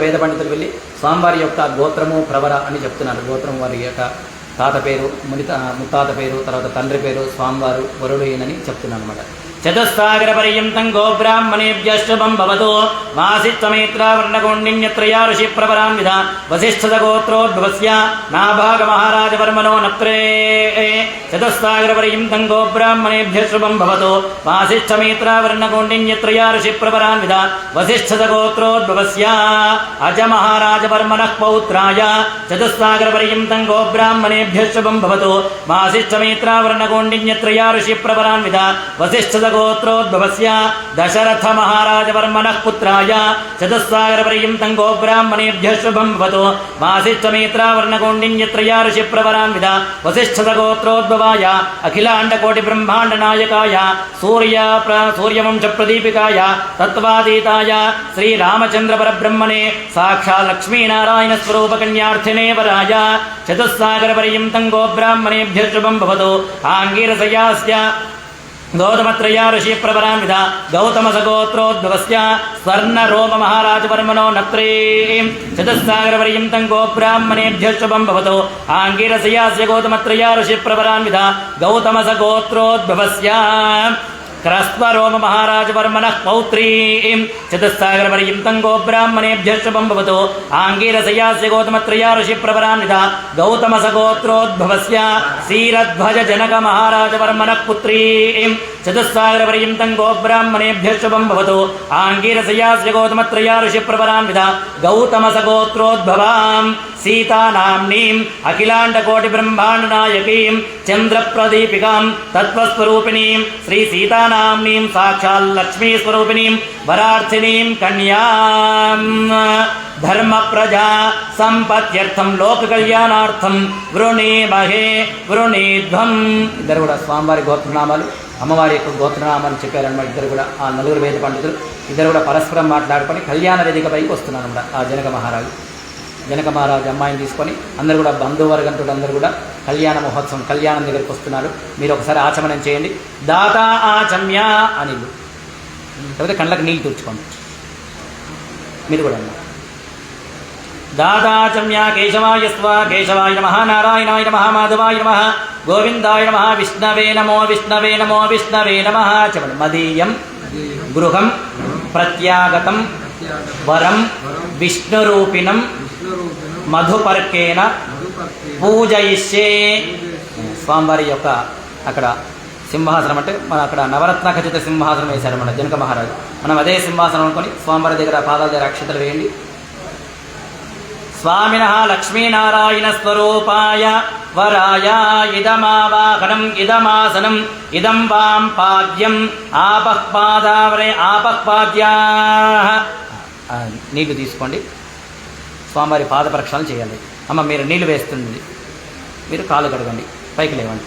వేద పండితులు వెళ్ళి స్వామివారి యొక్క గోత్రము ప్రవర అని చెప్తున్నారు. గోత్రం వారి యొక్క తాత పేరు, ముత్తాత పేరు, తర్వాత తండ్రి పేరు, స్వామివారు వరుడైనని చెప్తున్నాను అనమాట. చతుస్సాగర పర్యంతం గోబ్రాహ్మణేభ్యశ్చం భవతు వాసిష్ఠమైత్రావర్ణగౌండిన్యత్రయా ఋషి ప్రవరాన్విధ వసిష్ఠద గోత్రోద్భవస్య నాభాగ మహారాజవర్మనో నత్రే. చతుస్సాగర పర్యంతం గోబ్రాహ్మణేభ్యశ్చం భవతు వాసిష్ఠమైత్రావర్ణగౌండిన్యత్రయా ఋషి ప్రవరాన్విధ వసిష్ఠద గోత్రోద్భవస్య అజ మహారాజవర్మనః పౌత్రాయ. చతుస్సాగర పర్యంతం గోబ్రాహ్మణేభ్యశ్చం భవతు వాసిష్ఠమైత్రావర్ణగౌండిన్యత్రయా ఋషి ప్రవరాన్విధ వసిష్ఠద గోత్రోద్భవస్య దశరథ మహారాజవర్మనః పుత్రాయ. చతుస్సాగర పర్యంతం గోబ్రాహ్మణేభ్యః శుభం భవతు మాసిష్ఠమైత్రావర్ణగౌండిన్యత్రయా ఋషి ప్రవరాన్విధ వసిష్ఠద గోత్రోద్భవాయ అఖిలాండకోటి బ్రహ్మాండ నాయకాయ సూర్యవంశ ప్రదీపికాయ తత్వాతీతాయ శ్రీరామచంద్ర పరబ్రహ్మణే సాక్షాత్ లక్ష్మీనారాయణ స్వరూప కన్యార్థినే వరాయ. చతుస్సాగర పర్యంతం గోబ్రాహ్మణేభ్యః శుభం భవతు ఆంగీరసయాస్య గౌతమత్రయా ఋషి ప్రవరాన్విధ గౌతమస గోత్రోద్భవస్య స్వర్ణరోమ మహారాజవర్మనో నత్రే. చతుస్సాగర పర్యంతం గోబ్రాహ్మణేభ్యః శుభం భవతు ఆంగీరసయాస్య గౌతమత్రయా ఋషి ప్రవరాన్విధ గౌతమస గోత్రోద్భవస్య క్రస్వరోమ మహారాజవర్మనః పౌత్రీ. చతుస్సాగర పర్యంతం గోబ్రాహ్మణేభ్యః శుభం భవతు ఆంగీరసయాస్య గౌతమత్రయా ఋషి ప్రవరాన్విధ గౌతమస గోత్రోద్భవస్య క్షీరధ్వజ జనక మహారాజవర్మనః పుత్రీ. చతుస్సాగర పర్యంతం గోబ్రాహ్మణేభ్యః శుభం భవతు ఆంగీరసయాస్య గౌతమత్రయా ఋషి ప్రవరాన్విధ గౌతమస గోత్రోద్భవాం సీతానామ్నీం అఖిలాండకోటి బ్రహ్మాండ నాయకీం చంద్రప్రదీపికాం తత్వస్వరూపిణీం శ్రీ సీతానామ్నీం సాక్షాత్ లక్ష్మీ స్వరూపిణీం వరార్థినీం కన్యాం ధర్మ ప్రజా సంపత్యర్థం లోక కళ్యాణార్థం వృణీమహే వృణీధ్వం. ఇద్దరు కూడా స్వామివారి గోత్రనామాలు, అమ్మవారి యొక్క గోత్రనామాలు చెప్పారన్నమాట. ఇద్దరు కూడా ఆ నలుగురు వేద పండితులు ఇద్దరు కూడా పరస్పరం మాట్లాడుకొని కళ్యాణ వేదికపైకి వస్తున్నారు అన్నమాట. ఆ జనక మహారాజు అమ్మాయిని తీసుకొని అందరు కూడా బంధువర్గంతో అందరూ కూడా కళ్యాణ మహోత్సవం కళ్యాణం దగ్గరికి వస్తున్నారు. మీరు ఒకసారి ఆచమనం చేయండి. దాత ఆచమ్య అని, లేకపోతే కళ్ళకి నీళ్ళు తుడుచుకోండి. మీరు కూడా దాతాచమ్య కేశవాయ స్వ కేశవాయ నమః నారాయణాయ నమః మాధవాయ నమః గోవిందాయ నమః విష్ణవే నమో విష్ణవే నమో విష్ణవే నమః. చెప్పండి. మదీయం గృహం ప్రత్యాగతం వరం విష్ణురూపిణం మధుపర్కేణ పూజయిష్యే. స్వామివారి యొక్క అక్కడ సింహాసనం అంటే మన అక్కడ నవరత్న ఖచ్చిత సింహాసనం వేశారు మన జనక మహారాజు. మనం అదే సింహాసనం అనుకొని స్వామివారి దగ్గర పాదాల దగ్గర అక్షతలు వేయండి. స్వామినః లక్ష్మీనారాయణ స్వరూపాయ వరాయ ఇదమావాహనం ఇదమాసనం ఇదం వాం పాద్యం ఆపఃపాదావరే ఆపఃపాద్యాః. నీళ్లు తీసుకోండి. స్వామివారి పాద ప్రక్షాళన చేయాలి. అమ్మ మీరు నీళ్లు వేస్తుంది, మీరు కాలు కడగండి, పైకి లేవండి.